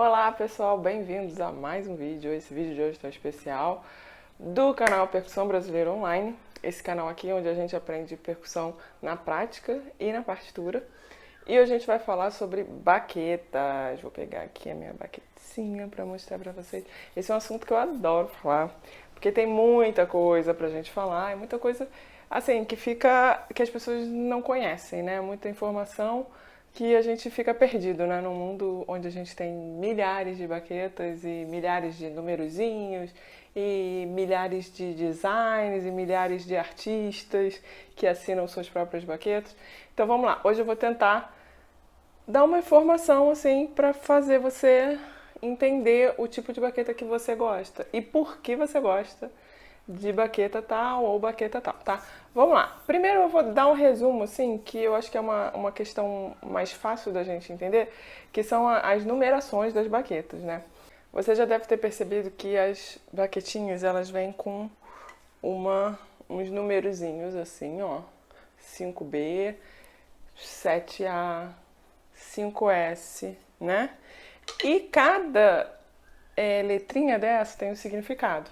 Olá pessoal, bem-vindos a mais um vídeo. Esse vídeo de hoje está especial do canal Percussão Brasileira Online. Esse canal aqui onde a gente aprende percussão na prática e na partitura. E hoje a gente vai falar sobre baquetas. Vou pegar aqui a minha baquetinha para mostrar para vocês. Esse é um assunto que eu adoro falar, porque tem muita coisa pra gente falar, e muita coisa assim que as pessoas não conhecem, né? Muita informação que a gente fica perdido, né? Num mundo onde a gente tem milhares de baquetas e milhares de numerozinhos e milhares de designs e milhares de artistas que assinam suas próprias baquetas. Então vamos lá, hoje eu vou tentar dar uma informação assim para fazer você entender o tipo de baqueta que você gosta e por que você gosta de baqueta tal ou baqueta tal, tá? Vamos lá. Primeiro eu vou dar um resumo, assim, que eu acho que é uma questão mais fácil da gente entender, que são as numerações das baquetas, né? Você já deve ter percebido que as baquetinhas, elas vêm com uns numerozinhos assim, ó. 5B, 7A, 5S, né? E cada letrinha dessa tem um significado.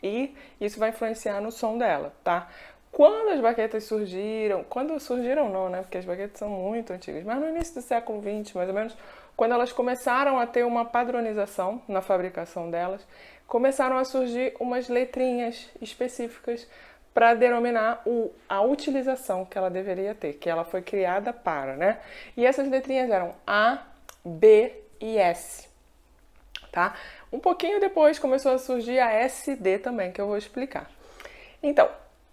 E isso vai influenciar no som dela, tá? Quando as baquetas surgiram, quando surgiram não, né? Porque as baquetas são muito antigas, mas no início do século XX, mais ou menos, quando elas começaram a ter uma padronização na fabricação delas, começaram a surgir umas letrinhas específicas para denominar a utilização que ela deveria ter, que ela foi criada para, né? E essas letrinhas eram A, B e S. Tá? Um pouquinho depois começou a surgir a SD também, que eu vou explicar. Então,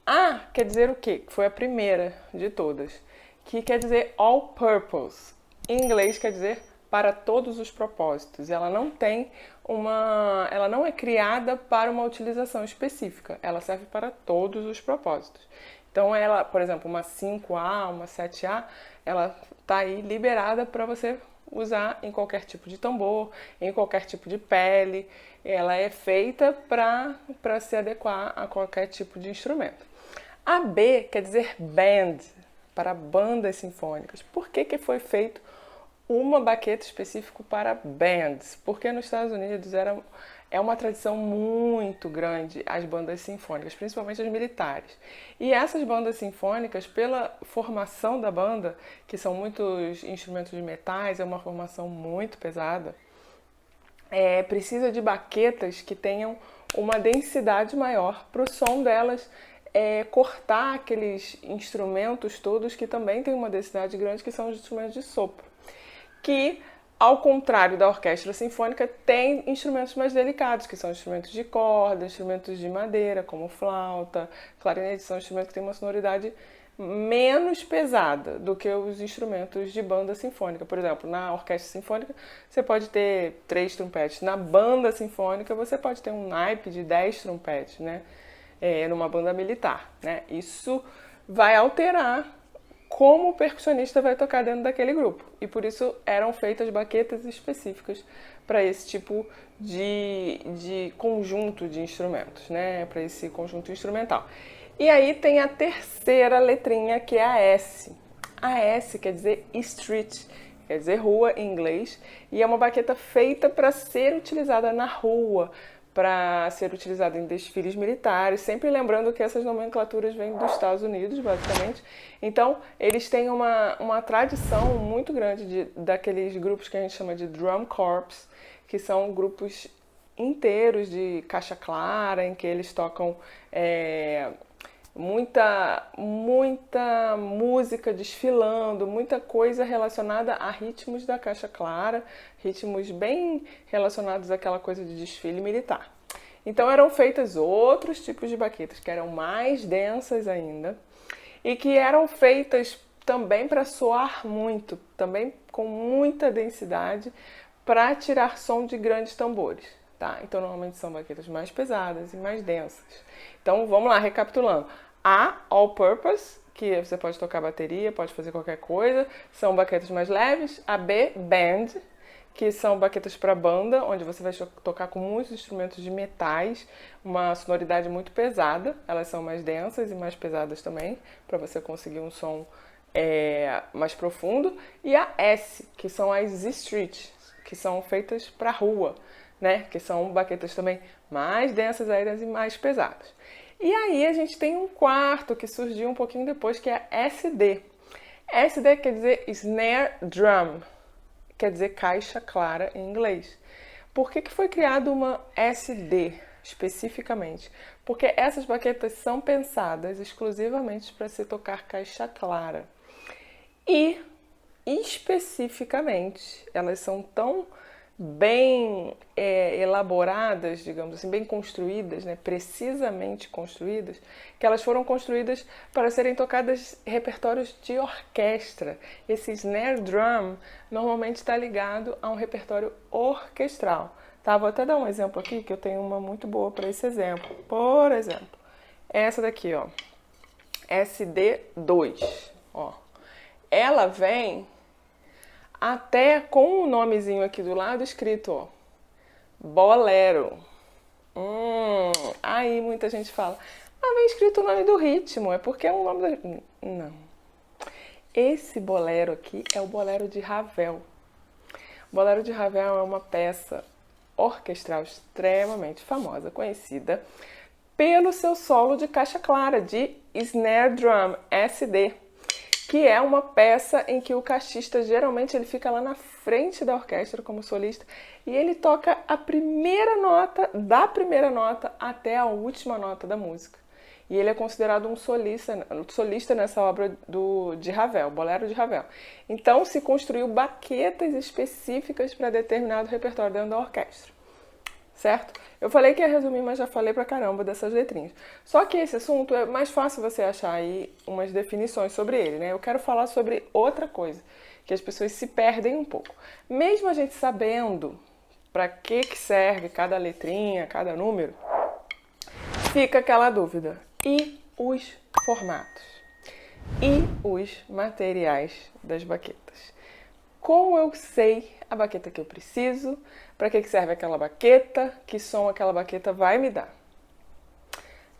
A quer dizer o quê? Foi a primeira de todas, que quer dizer all purpose. Em inglês quer dizer para todos os propósitos. Ela não é criada para uma utilização específica. Ela serve para todos os propósitos. Então, ela, por exemplo, uma 5A, uma 7A, ela está aí liberada para você usar em qualquer tipo de tambor, em qualquer tipo de pele. Ela é feita para se adequar a qualquer tipo de instrumento. A B quer dizer band, para bandas sinfônicas. Por que foi feito uma baqueta específica para bands? Porque nos Estados Unidos é uma tradição muito grande as bandas sinfônicas, principalmente as militares. E essas bandas sinfônicas, pela formação da banda, que são muitos instrumentos de metais, é uma formação muito pesada, precisa de baquetas que tenham uma densidade maior para o som delas cortar aqueles instrumentos todos que também têm uma densidade grande, que são os instrumentos de sopro. Que, ao contrário da orquestra sinfônica, tem instrumentos mais delicados, que são instrumentos de corda, instrumentos de madeira, como flauta, clarinete, são instrumentos que têm uma sonoridade menos pesada do que os instrumentos de banda sinfônica. Por exemplo, na orquestra sinfônica você pode ter 3 trompetes. Na banda sinfônica você pode ter um naipe de 10 trompetes, né? Numa banda militar, né? Isso vai alterar como o percussionista vai tocar dentro daquele grupo. E por isso eram feitas baquetas específicas para esse tipo de conjunto de instrumentos, né? Para esse conjunto instrumental. E aí tem a terceira letrinha, que é a S. A S quer dizer street, quer dizer rua em inglês, e é uma baqueta feita para ser utilizada na rua, para ser utilizada em desfiles militares, sempre lembrando que essas nomenclaturas vêm dos Estados Unidos, basicamente. Então, eles têm uma tradição muito grande daqueles grupos que a gente chama de drum corps, que são grupos inteiros de caixa clara, em que eles tocam muita música desfilando, muita coisa relacionada a ritmos da caixa clara, ritmos bem relacionados àquela coisa de desfile militar. Então eram feitas outros tipos de baquetas que eram mais densas ainda e que eram feitas também para soar muito, também com muita densidade, para tirar som de grandes tambores. Tá? Então normalmente são baquetas mais pesadas e mais densas. Então vamos lá, recapitulando. A, all purpose, que você pode tocar bateria, pode fazer qualquer coisa, são baquetas mais leves. A B, band, que são baquetas para banda, onde você vai tocar com muitos instrumentos de metais, uma sonoridade muito pesada. Elas são mais densas e mais pesadas também, para você conseguir um som mais profundo. E a S, que são as street, que são feitas para rua, né? Que são baquetas também mais densas ainda e mais pesadas. E aí a gente tem um quarto que surgiu um pouquinho depois, que é SD. SD quer dizer snare drum, quer dizer caixa clara em inglês. Por que foi criado uma SD especificamente? Porque essas baquetas são pensadas exclusivamente para se tocar caixa clara. E, especificamente, elas são tão bem elaboradas, digamos assim, bem construídas, né, precisamente construídas, que elas foram construídas para serem tocadas em repertórios de orquestra. Esse snare drum normalmente está ligado a um repertório orquestral. Tá, vou até dar um exemplo aqui, que eu tenho uma muito boa para esse exemplo. Por exemplo, essa daqui, ó, SD2, ó. Ela vem até com um nomezinho aqui do lado escrito, ó, bolero. Aí muita gente fala, vem escrito o nome do ritmo, é porque é um nome do... Não. Esse bolero aqui é o bolero de Ravel. O bolero de Ravel é uma peça orquestral extremamente famosa, conhecida pelo seu solo de caixa clara, de snare drum, SD, que é uma peça em que o caixista geralmente ele fica lá na frente da orquestra como solista e ele toca a primeira nota, da primeira nota até a última nota da música. E ele é considerado um solista nessa obra de Ravel, Bolero de Ravel. Então se construiu baquetas específicas para determinado repertório dentro da orquestra. Certo? Eu falei que ia resumir, mas já falei pra caramba dessas letrinhas. Só que esse assunto é mais fácil você achar aí umas definições sobre ele, né? Eu quero falar sobre outra coisa, que as pessoas se perdem um pouco. Mesmo a gente sabendo para que serve cada letrinha, cada número, fica aquela dúvida. E os formatos? E os materiais das baquetas? Como eu sei a baqueta que eu preciso? Para que serve aquela baqueta? Que som aquela baqueta vai me dar?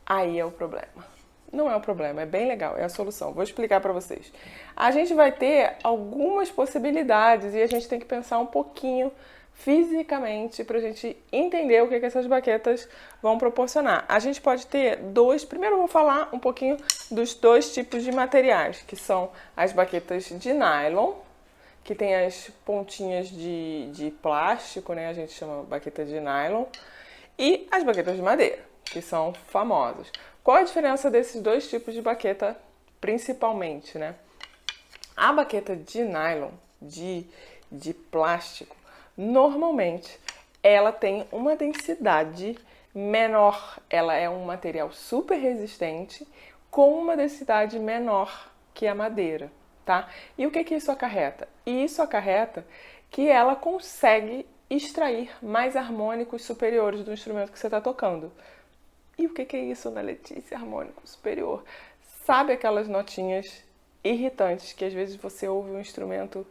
Aí é o problema. Não é o problema, é bem legal, é a solução. Vou explicar para vocês. A gente vai ter algumas possibilidades e a gente tem que pensar um pouquinho fisicamente para a gente entender o que essas baquetas vão proporcionar. A gente pode ter primeiro eu vou falar um pouquinho dos dois tipos de materiais, que são as baquetas de nylon, que tem as pontinhas de plástico, né? A gente chama baqueta de nylon. E as baquetas de madeira, que são famosas. Qual a diferença desses dois tipos de baqueta, principalmente, né? A baqueta de nylon, de plástico, normalmente, ela tem uma densidade menor. Ela é um material super resistente, com uma densidade menor que a madeira. Tá? E o que isso acarreta? Isso acarreta que ela consegue extrair mais harmônicos superiores do instrumento que você está tocando. E o que é isso, Ana Letícia? Harmônico superior. Sabe aquelas notinhas irritantes que às vezes você ouve um instrumento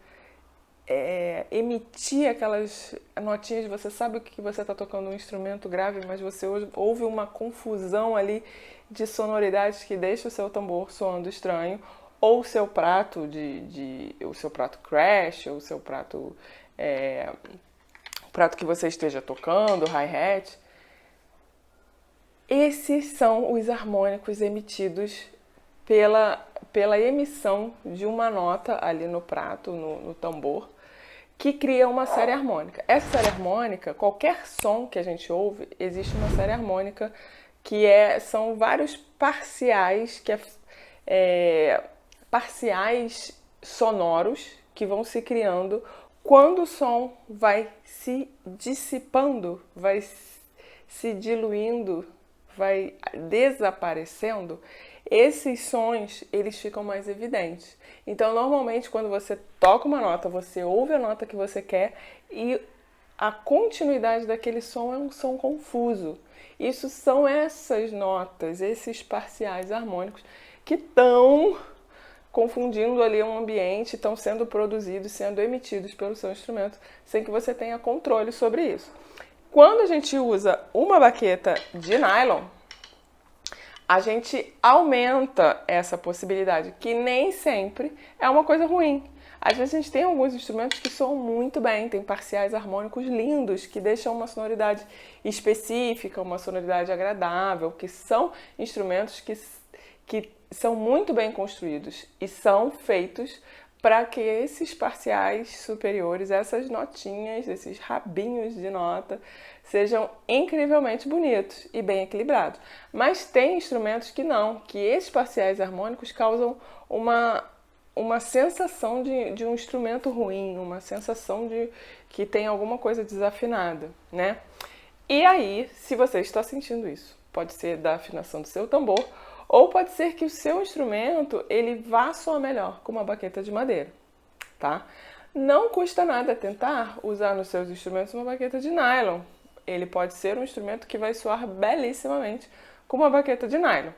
emitir aquelas notinhas, você sabe que você está tocando um instrumento grave, mas você ouve uma confusão ali de sonoridades que deixa o seu tambor soando estranho, ou o seu prato o seu prato crash, ou o seu prato prato que você esteja tocando, hi-hat. Esses são os harmônicos emitidos pela emissão de uma nota ali no prato, no tambor, que cria uma série harmônica. Essa série harmônica, qualquer som que a gente ouve, existe uma série harmônica que são vários parciais, parciais sonoros que vão se criando quando o som vai se dissipando, vai se diluindo, vai desaparecendo. Esses sons, eles ficam mais evidentes. Então, normalmente, quando você toca uma nota, você ouve a nota que você quer e a continuidade daquele som é um som confuso. Isso são essas notas, esses parciais harmônicos que estão confundindo ali um ambiente, estão sendo produzidos, sendo emitidos pelo seu instrumento, sem que você tenha controle sobre isso. Quando a gente usa uma baqueta de nylon, a gente aumenta essa possibilidade, que nem sempre é uma coisa ruim. Às vezes a gente tem alguns instrumentos que soam muito bem, tem parciais harmônicos lindos, que deixam uma sonoridade específica, uma sonoridade agradável, que são instrumentos que são muito bem construídos e são feitos para que esses parciais superiores, essas notinhas, esses rabinhos de nota, sejam incrivelmente bonitos e bem equilibrados. Mas tem instrumentos que não, que esses parciais harmônicos causam uma sensação de um instrumento ruim, uma sensação de que tem alguma coisa desafinada, né? E aí, se você está sentindo isso, pode ser da afinação do seu tambor, ou pode ser que o seu instrumento ele vá soar melhor com uma baqueta de madeira, tá? Não custa nada tentar usar nos seus instrumentos uma baqueta de nylon. Ele pode ser um instrumento que vai soar belíssimamente com uma baqueta de nylon.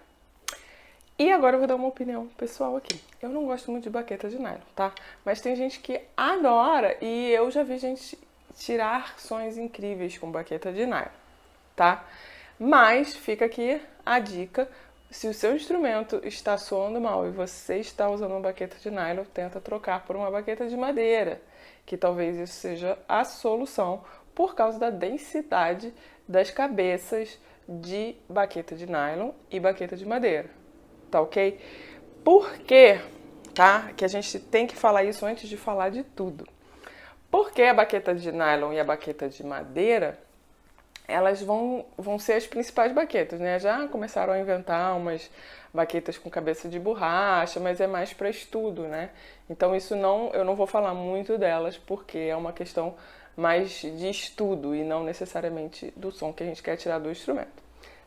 E agora eu vou dar uma opinião pessoal aqui. Eu não gosto muito de baqueta de nylon, tá? Mas tem gente que adora e eu já vi gente tirar sons incríveis com baqueta de nylon, tá? Mas fica aqui a dica. Se o seu instrumento está soando mal e você está usando uma baqueta de nylon, tenta trocar por uma baqueta de madeira, que talvez isso seja a solução por causa da densidade das cabeças de baqueta de nylon e baqueta de madeira, tá ok? Por quê? Tá? Que a gente tem que falar isso antes de falar de tudo. Porque a baqueta de nylon e a baqueta de madeira elas vão ser as principais baquetas, né? Já começaram a inventar umas baquetas com cabeça de borracha, mas é mais para estudo, né? Então eu não vou falar muito delas porque é uma questão mais de estudo e não necessariamente do som que a gente quer tirar do instrumento,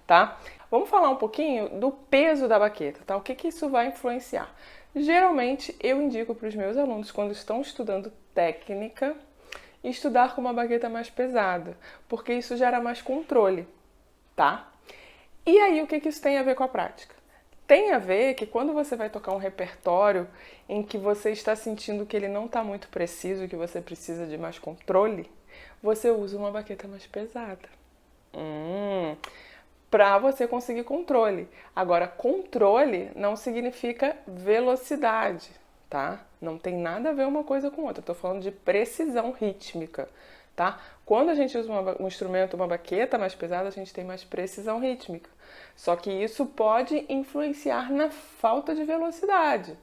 tá? Vamos falar um pouquinho do peso da baqueta, tá? O que isso vai influenciar? Geralmente eu indico para os meus alunos quando estão estudando técnica e estudar com uma baqueta mais pesada, porque isso gera mais controle, tá? E aí, o que isso tem a ver com a prática? Tem a ver que quando você vai tocar um repertório em que você está sentindo que ele não está muito preciso, que você precisa de mais controle, você usa uma baqueta mais pesada. Para você conseguir controle. Agora, controle não significa velocidade, tá? Não tem nada a ver uma coisa com outra. Estou falando de precisão rítmica, tá? Quando a gente usa um instrumento, uma baqueta mais pesada, a gente tem mais precisão rítmica. Só que isso pode influenciar na falta de velocidade.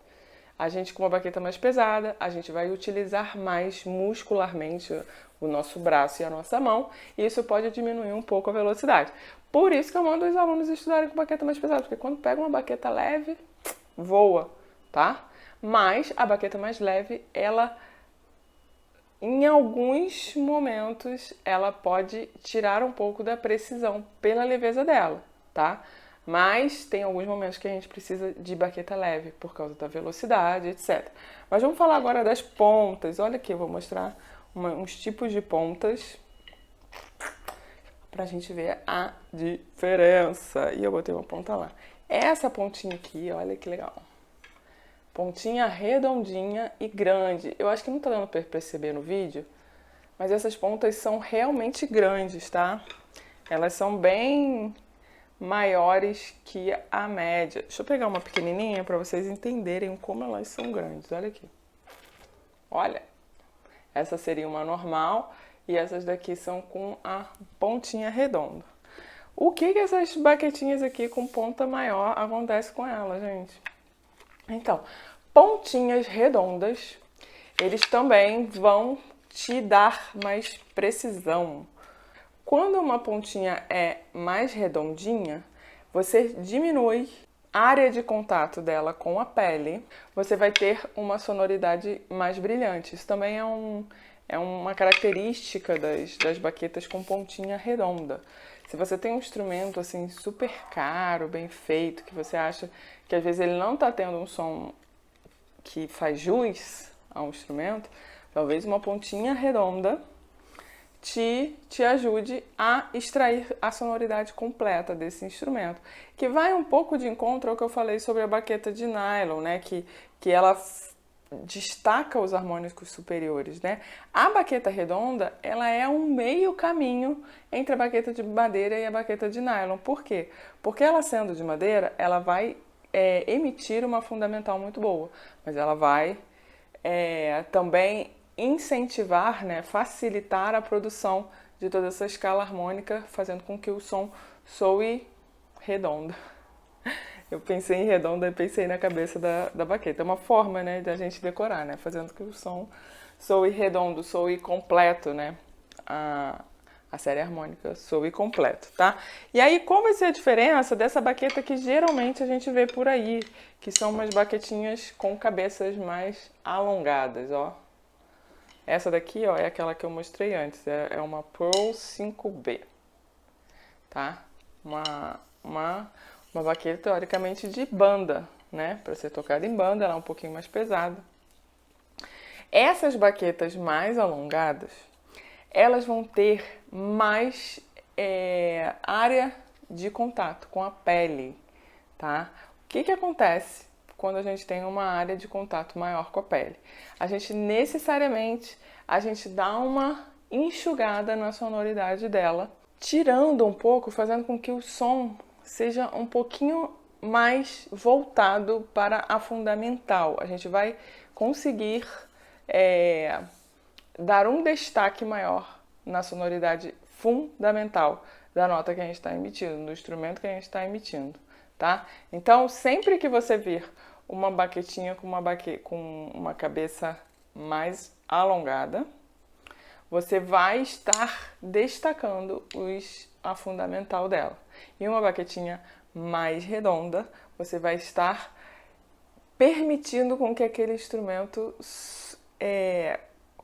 A gente com uma baqueta mais pesada, a gente vai utilizar mais muscularmente o nosso braço e a nossa mão, e isso pode diminuir um pouco a velocidade. Por isso que eu mando os alunos estudarem com baqueta mais pesada, porque quando pega uma baqueta leve, voa, tá? Mas a baqueta mais leve, ela, em alguns momentos, ela pode tirar um pouco da precisão pela leveza dela, tá? Mas tem alguns momentos que a gente precisa de baqueta leve por causa da velocidade, etc. Mas vamos falar agora das pontas. Olha aqui, eu vou mostrar uns tipos de pontas pra gente ver a diferença. E eu botei uma ponta lá. Essa pontinha aqui, olha que legal. Pontinha redondinha e grande. Eu acho que não tá dando pra perceber no vídeo, mas essas pontas são realmente grandes, tá? Elas são bem maiores que a média. Deixa eu pegar uma pequenininha para vocês entenderem como elas são grandes. Olha aqui. Olha. Essa seria uma normal e essas daqui são com a pontinha redonda. O que essas baquetinhas aqui com ponta maior acontece com elas, gente? Então, pontinhas redondas, eles também vão te dar mais precisão. Quando uma pontinha é mais redondinha, você diminui a área de contato dela com a pele, você vai ter uma sonoridade mais brilhante. Isso também é uma característica das baquetas com pontinha redonda. Se você tem um instrumento assim super caro, bem feito, que você acha que às vezes ele não está tendo um som que faz jus ao instrumento, talvez uma pontinha redonda te ajude a extrair a sonoridade completa desse instrumento, que vai um pouco de encontro ao que eu falei sobre a baqueta de nylon, né, que ela destaca os harmônicos superiores, né? A baqueta redonda, ela é um meio caminho entre a baqueta de madeira e a baqueta de nylon. Por quê? Porque ela sendo de madeira, ela vai emitir uma fundamental muito boa, mas ela vai também incentivar, né, facilitar a produção de toda essa escala harmônica, fazendo com que o som soe redondo. Eu pensei em redonda e pensei na cabeça da baqueta. É uma forma, né, da gente decorar, né, fazendo que o som soe redondo, soe completo, né, a série harmônica soe completo, tá? E aí, qual vai ser a diferença dessa baqueta que geralmente a gente vê por aí, que são umas baquetinhas com cabeças mais alongadas, ó. Essa daqui, ó, é aquela que eu mostrei antes, é uma Pro 5B, tá? Uma baqueta, teoricamente, de banda, né? Para ser tocada em banda, ela é um pouquinho mais pesada. Essas baquetas mais alongadas, elas vão ter mais área de contato com a pele, tá? O que acontece quando a gente tem uma área de contato maior com a pele? A gente necessariamente dá uma enxugada na sonoridade dela, tirando um pouco, fazendo com que o som seja um pouquinho mais voltado para a fundamental. A gente vai conseguir dar um destaque maior na sonoridade fundamental da nota que a gente está emitindo, do instrumento que a gente está emitindo, tá? Então, sempre que você vir uma baquetinha com uma cabeça mais alongada, você vai estar destacando a fundamental dela. E uma baquetinha mais redonda, você vai estar permitindo com que aquele instrumento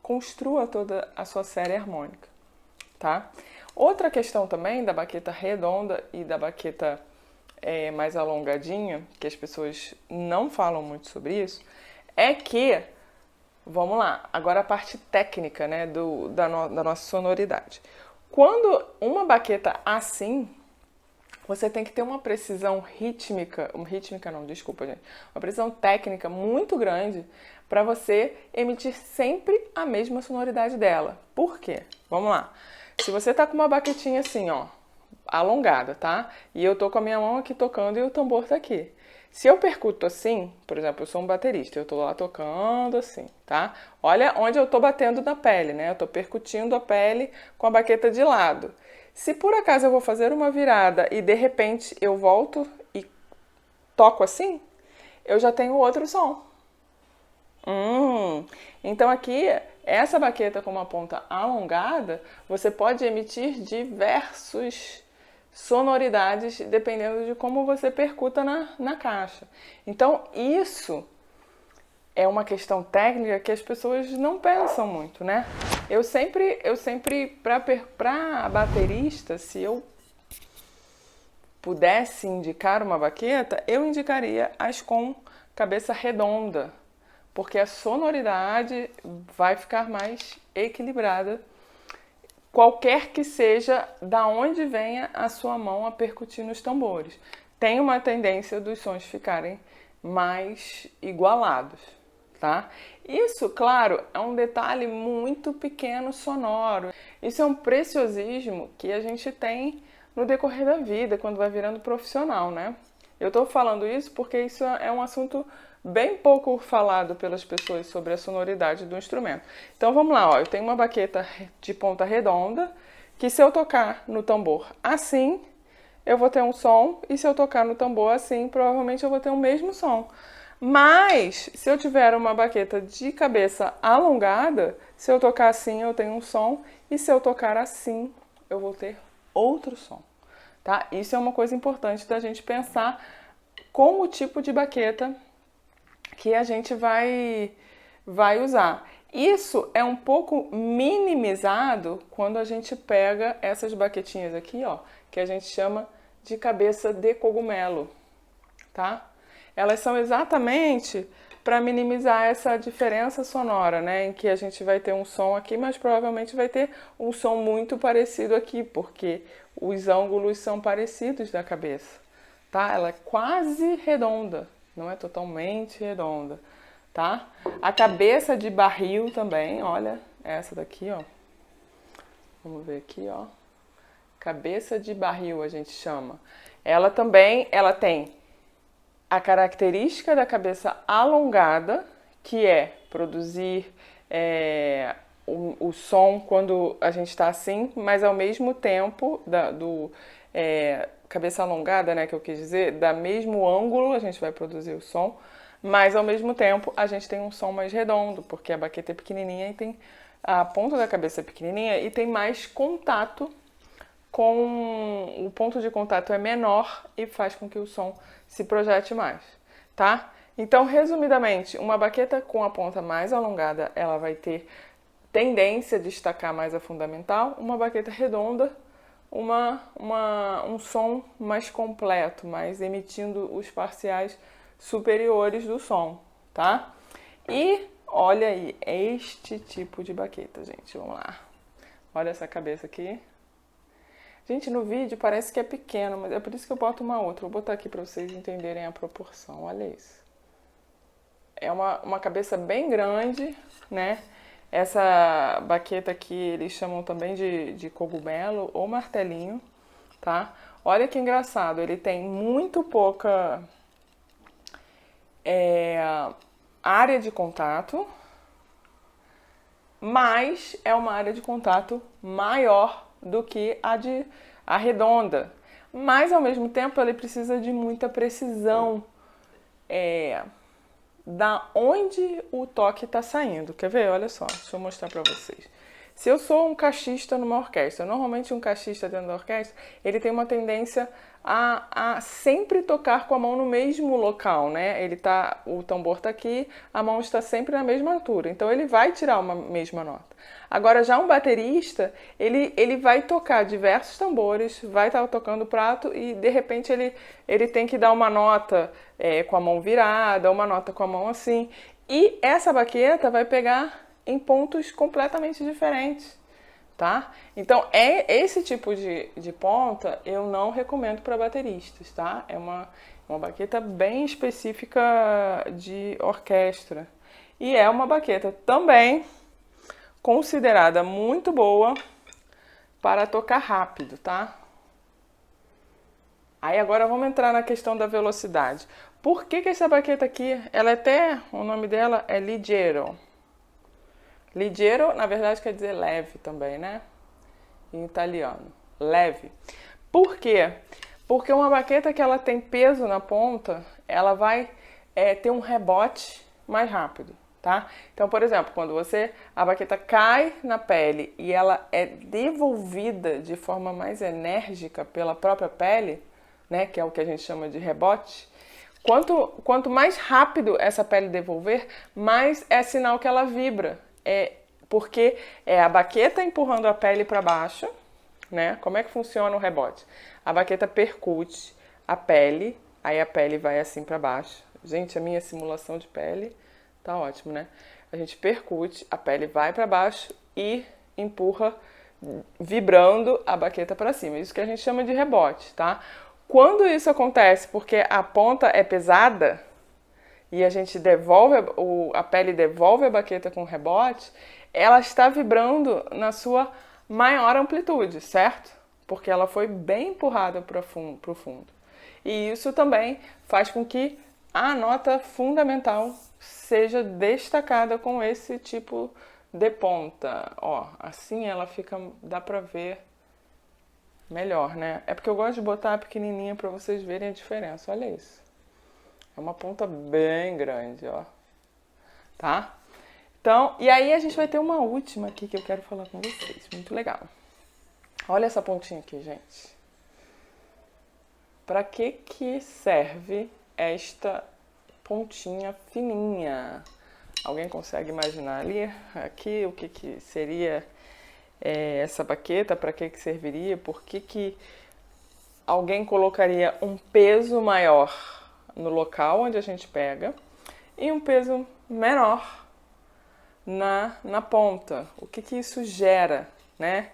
construa toda a sua série harmônica, tá? Outra questão também da baqueta redonda e da baqueta mais alongadinha, que as pessoas não falam muito sobre isso, é que, vamos lá, agora a parte técnica, né, da nossa sonoridade. Quando uma baqueta assim, você tem que ter uma precisão rítmica, uma precisão técnica muito grande para você emitir sempre a mesma sonoridade dela. Por quê? Vamos lá. Se você tá com uma baquetinha assim, ó, alongada, tá? E eu tô com a minha mão aqui tocando e o tambor tá aqui. Se eu percuto assim, por exemplo, eu sou um baterista, eu tô lá tocando assim, tá? Olha onde eu tô batendo na pele, né? Eu tô percutindo a pele com a baqueta de lado. Se por acaso eu vou fazer uma virada e de repente eu volto e toco assim, eu já tenho outro som. Então aqui, essa baqueta com uma ponta alongada, você pode emitir diversas sonoridades dependendo de como você percuta na caixa. Então isso é uma questão técnica que as pessoas não pensam muito, né? Eu sempre para baterista, se eu pudesse indicar uma baqueta, eu indicaria as com cabeça redonda, porque a sonoridade vai ficar mais equilibrada, qualquer que seja da onde venha a sua mão a percutir nos tambores. Tem uma tendência dos sons ficarem mais igualados, tá? Isso, claro, é um detalhe muito pequeno sonoro. Isso é um preciosismo que a gente tem no decorrer da vida, quando vai virando profissional, né? Eu tô falando isso porque isso é um assunto bem pouco falado pelas pessoas sobre a sonoridade do instrumento. Então vamos lá, ó, eu tenho uma baqueta de ponta redonda, que se eu tocar no tambor assim, eu vou ter um som, e se eu tocar no tambor assim, provavelmente eu vou ter o mesmo som. Mas, se eu tiver uma baqueta de cabeça alongada, se eu tocar assim, eu tenho um som, e se eu tocar assim, eu vou ter outro som, tá? Isso é uma coisa importante da gente pensar com o tipo de baqueta que a gente vai usar. Isso é um pouco minimizado quando a gente pega essas baquetinhas aqui, ó, que a gente chama de cabeça de cogumelo, tá? Elas são exatamente para minimizar essa diferença sonora, né? Em que a gente vai ter um som aqui, mas provavelmente vai ter um som muito parecido aqui, porque os ângulos são parecidos da cabeça, tá? Ela é quase redonda, não é totalmente redonda, tá? A cabeça de barril também, olha, essa daqui, ó. Vamos ver aqui, ó. Cabeça de barril a gente chama. Ela também, ela tem a característica da cabeça alongada, que é produzir o som quando a gente está assim, mas ao mesmo tempo cabeça alongada, né, que eu quis dizer, da mesmo ângulo a gente vai produzir o som, mas ao mesmo tempo a gente tem um som mais redondo, porque a baqueta é pequenininha e tem a ponta da cabeça é pequenininha e tem mais contato com o ponto de contato é menor e faz com que o som se projete mais, tá? Então, resumidamente, uma baqueta com a ponta mais alongada, ela vai ter tendência a destacar mais a fundamental, uma baqueta redonda, um som mais completo, mais emitindo os parciais superiores do som, tá? E olha aí, este tipo de baqueta, gente, vamos lá. Olha essa cabeça aqui. Gente, no vídeo parece que é pequeno, mas é por isso que eu boto uma outra. Vou botar aqui para vocês entenderem a proporção, olha isso. É uma cabeça bem grande, né? Essa baqueta aqui eles chamam também de cogumelo ou martelinho, tá? Olha que engraçado, ele tem muito pouca área de contato, mas é uma área de contato maior do que a redonda. Mas ao mesmo tempo ele precisa de muita precisão da onde o toque está saindo. Quer ver? Olha só, deixa eu mostrar para vocês. Se eu sou um caixista numa orquestra, normalmente um caixista dentro da orquestra, ele tem uma tendência a sempre tocar com a mão no mesmo local, né? O tambor está aqui, a mão está sempre na mesma altura, então ele vai tirar uma mesma nota. Agora já um baterista, ele vai tocar diversos tambores, vai estar tocando o prato e de repente ele tem que dar uma nota com a mão virada, uma nota com a mão assim. E essa baqueta vai pegar em pontos completamente diferentes, tá? Então, esse tipo de ponta eu não recomendo para bateristas, tá? É uma baqueta bem específica de orquestra. E é uma baqueta também considerada muito boa para tocar rápido, tá? Aí agora vamos entrar na questão da velocidade. Por que essa baqueta aqui, o nome dela é Leggero. Leggero, na verdade, quer dizer leve também, né? Em italiano. Leve. Por quê? Porque uma baqueta que ela tem peso na ponta, ela vai ter um rebote mais rápido, tá? Então, por exemplo, quando a baqueta cai na pele e ela é devolvida de forma mais enérgica pela própria pele, né? Que é o que a gente chama de rebote. Quanto mais rápido essa pele devolver, mais é sinal que ela vibra. Porque é a baqueta empurrando a pele para baixo, né? Como é que funciona o rebote? A baqueta percute a pele, aí a pele vai assim para baixo. Gente, a minha simulação de pele tá ótimo, né? A gente percute, a pele vai para baixo e empurra, vibrando a baqueta para cima. Isso que a gente chama de rebote, tá? Quando isso acontece porque a ponta é pesada e a gente a pele devolve a baqueta com rebote, ela está vibrando na sua maior amplitude, certo? Porque ela foi bem empurrada para o fundo. E isso também faz com que a nota fundamental seja destacada com esse tipo de ponta. Ó, assim ela dá para ver melhor, né? É porque eu gosto de botar a pequenininha para vocês verem a diferença. Olha isso. É uma ponta bem grande, ó. Tá? Então, e aí a gente vai ter uma última aqui que eu quero falar com vocês. Muito legal. Olha essa pontinha aqui, gente. Para que serve esta pontinha fininha? Alguém consegue imaginar ali, aqui, o que seria essa baqueta? Para que serviria? Por que alguém colocaria um peso maior no local onde a gente pega e um peso menor na ponta? O que isso gera, né?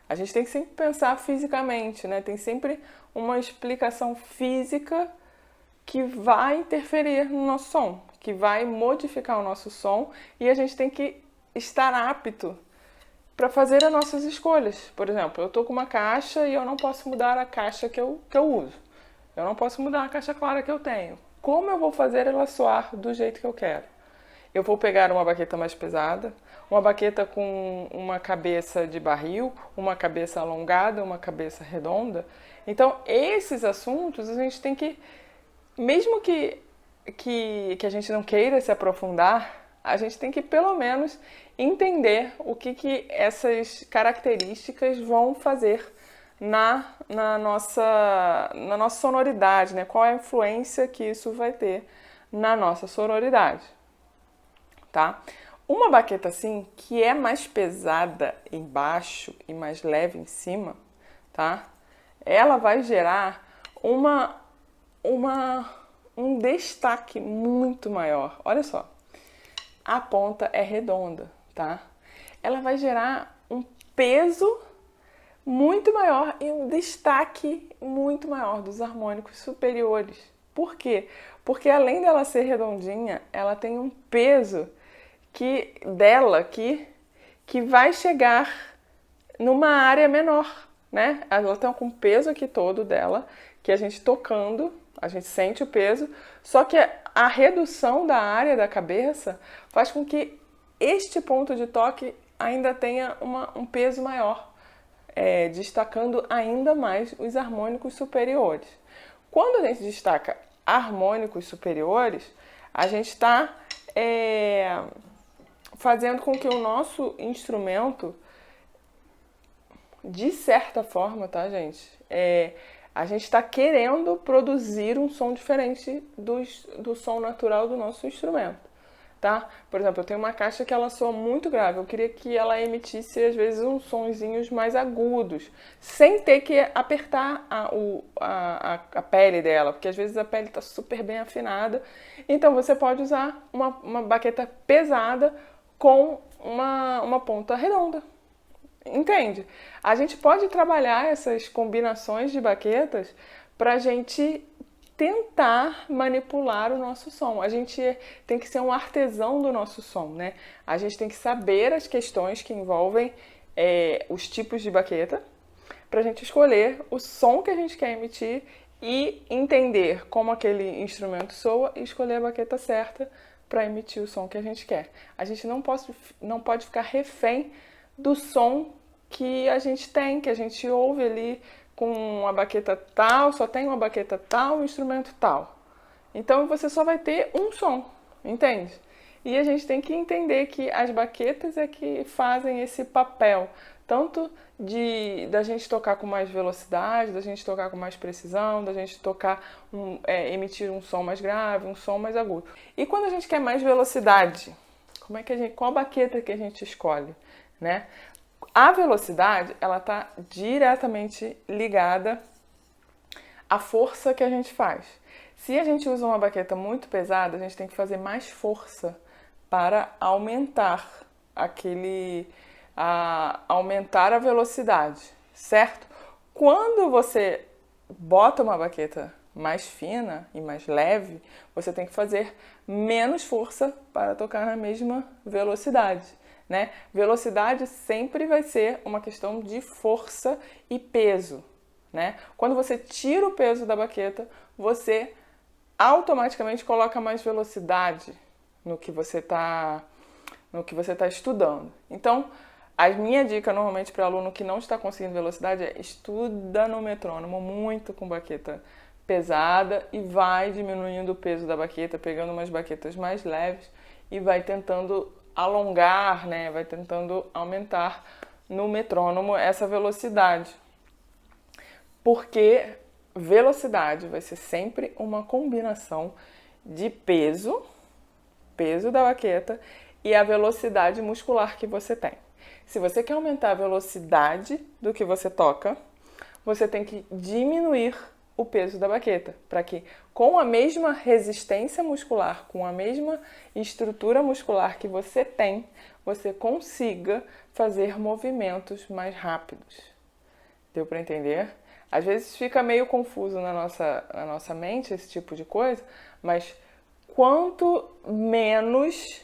A gente tem que sempre pensar fisicamente, né? Tem sempre uma explicação física que vai interferir no nosso som, que vai modificar o nosso som, e a gente tem que estar apto para fazer as nossas escolhas. Por exemplo, eu estou com uma caixa e eu não posso mudar a caixa que eu uso. Eu não posso mudar a caixa clara que eu tenho. Como eu vou fazer ela soar do jeito que eu quero? eu vou pegar uma baqueta mais pesada, uma baqueta com uma cabeça de barril, uma cabeça alongada, uma cabeça redonda. Então, esses assuntos a gente tem que, mesmo que a gente não queira se aprofundar, a gente tem que pelo menos entender o que essas características vão fazer na nossa sonoridade, né? Qual é a influência que isso vai ter na nossa sonoridade, tá? Uma baqueta assim, que é mais pesada embaixo e mais leve em cima, tá? Ela vai gerar um destaque muito maior. Olha só, a ponta é redonda, tá? Ela vai gerar um peso muito maior e um destaque muito maior dos harmônicos superiores. Por quê? Porque além dela ser redondinha, ela tem um peso que vai chegar numa área menor, né? Ela tem um peso aqui todo dela, que a gente tocando, a gente sente o peso, só que a redução da área da cabeça faz com que este ponto de toque ainda tenha um peso maior, destacando ainda mais os harmônicos superiores. Quando a gente destaca harmônicos superiores, a gente está fazendo com que o nosso instrumento, de certa forma, tá, gente? A gente está querendo produzir um som diferente do som natural do nosso instrumento, tá? Por exemplo, eu tenho uma caixa que ela soa muito grave. Eu queria que ela emitisse, às vezes, uns sonzinhos mais agudos, sem ter que apertar a pele dela, porque às vezes a pele está super bem afinada. Então, você pode usar uma baqueta pesada com uma ponta redonda. Entende? A gente pode trabalhar essas combinações de baquetas para a gente tentar manipular o nosso som. A gente tem que ser um artesão do nosso som, né? A gente tem que saber as questões que envolvem os tipos de baqueta para a gente escolher o som que a gente quer emitir e entender como aquele instrumento soa e escolher a baqueta certa para emitir o som que a gente quer. A gente não pode ficar refém do som que a gente tem, que a gente ouve ali com uma baqueta tal, só tem uma baqueta tal, um instrumento tal. Então você só vai ter um som, entende? E a gente tem que entender que as baquetas é que fazem esse papel, tanto da gente tocar com mais velocidade, da gente tocar com mais precisão, da gente tocar, emitir um som mais grave, um som mais agudo. E quando a gente quer mais velocidade, qual baqueta que a gente escolhe, né? A velocidade, ela está diretamente ligada à força que a gente faz. Se a gente usa uma baqueta muito pesada, a gente tem que fazer mais força para aumentar aumentar a velocidade, certo? Quando você bota uma baqueta mais fina e mais leve, você tem que fazer menos força para tocar na mesma velocidade, né? Velocidade sempre vai ser uma questão de força e peso, né? Quando você tira o peso da baqueta, você automaticamente coloca mais velocidade no que você está estudando. Então, a minha dica normalmente para aluno que não está conseguindo velocidade é estuda no metrônomo muito com baqueta pesada e vai diminuindo o peso da baqueta, pegando umas baquetas mais leves e vai tentando alongar, né? Vai tentando aumentar no metrônomo essa velocidade. Porque velocidade vai ser sempre uma combinação de peso da baqueta e a velocidade muscular que você tem. Se você quer aumentar a velocidade do que você toca, você tem que diminuir o peso da baqueta, para que com a mesma resistência muscular, com a mesma estrutura muscular que você tem, você consiga fazer movimentos mais rápidos. Deu para entender? Às vezes fica meio confuso na nossa mente esse tipo de coisa, mas quanto menos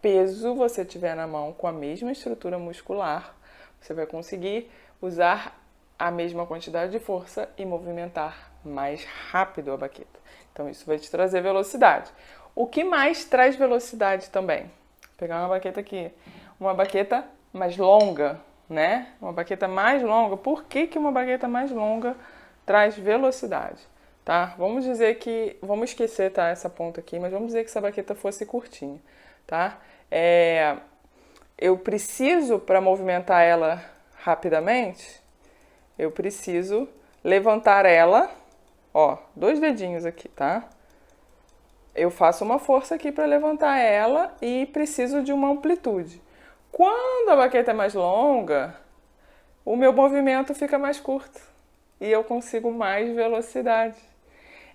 peso você tiver na mão com a mesma estrutura muscular, você vai conseguir usar a mesma quantidade de força e movimentar mais rápido a baqueta. Então isso vai te trazer velocidade. O que mais traz velocidade também? Vou pegar uma baqueta aqui, uma baqueta mais longa, né? Uma baqueta mais longa. Por que que uma baqueta mais longa traz velocidade? Tá? Vamos dizer que, vamos esquecer, tá, essa ponta aqui, mas vamos dizer que essa baqueta fosse curtinha, tá? Eu preciso, para movimentar ela rapidamente, eu preciso levantar ela, ó, 2 dedinhos aqui, tá? Eu faço uma força aqui para levantar ela e preciso de uma amplitude. Quando a baqueta é mais longa, o meu movimento fica mais curto e eu consigo mais velocidade.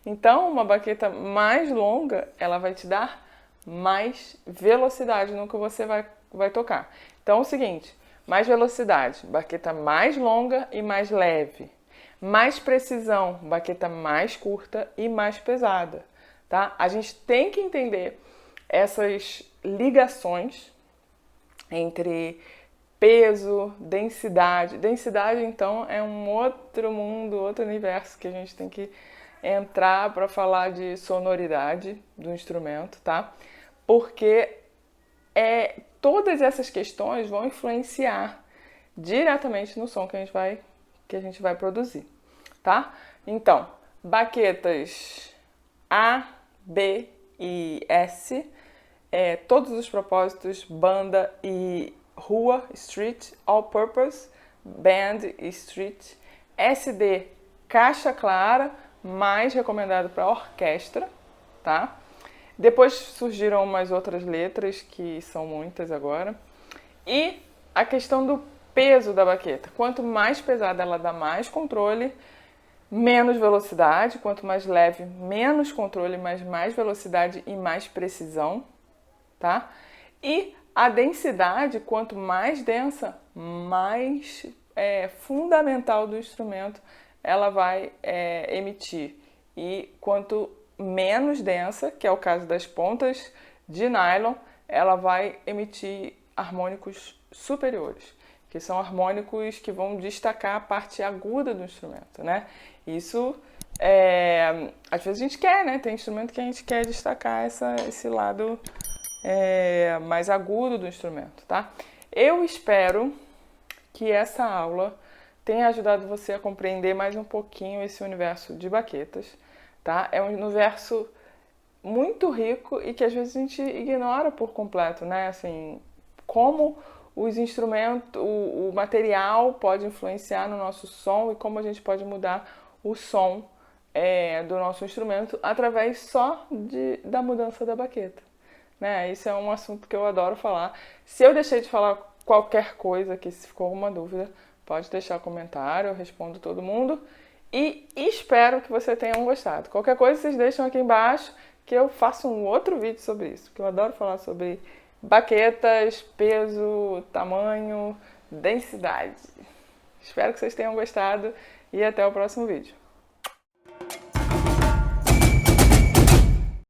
Então, uma baqueta mais longa, ela vai te dar mais velocidade no que você vai tocar. Então, é o seguinte, mais velocidade, baqueta mais longa e mais leve. Mais precisão, baqueta mais curta e mais pesada, tá? A gente tem que entender essas ligações entre peso, densidade. Densidade, então, é um outro mundo, outro universo que a gente tem que entrar para falar de sonoridade do instrumento, tá? Porque todas essas questões vão influenciar diretamente no som que a gente vai produzir, tá? Então, baquetas A, B e S, todos os propósitos, banda e rua, street, all purpose, band e street, SD, caixa clara, mais recomendado para orquestra, tá? Depois surgiram umas outras letras, que são muitas agora. E a questão do peso da baqueta. Quanto mais pesada ela dá mais controle, menos velocidade. Quanto mais leve, menos controle, mas mais velocidade e mais precisão, tá? E a densidade, quanto mais densa, mais fundamental do instrumento ela vai emitir. E quanto menos densa, que é o caso das pontas de nylon, ela vai emitir harmônicos superiores, que são harmônicos que vão destacar a parte aguda do instrumento, né? Isso, às vezes a gente quer, né? Tem instrumento que a gente quer destacar esse lado mais agudo do instrumento, tá? Eu espero que essa aula tenha ajudado você a compreender mais um pouquinho esse universo de baquetas, tá? É um universo muito rico e que às vezes a gente ignora por completo, né? Assim, como os instrumentos, o material pode influenciar no nosso som e como a gente pode mudar o som do nosso instrumento através só da mudança da baqueta, né? Isso é um assunto que eu adoro falar. Se eu deixei de falar qualquer coisa aqui, se ficou alguma dúvida, pode deixar comentário, eu respondo todo mundo. E espero que vocês tenham gostado. Qualquer coisa vocês deixam aqui embaixo que eu faço um outro vídeo sobre isso, porque eu adoro falar sobre baquetas, peso, tamanho, densidade. Espero que vocês tenham gostado e até o próximo vídeo.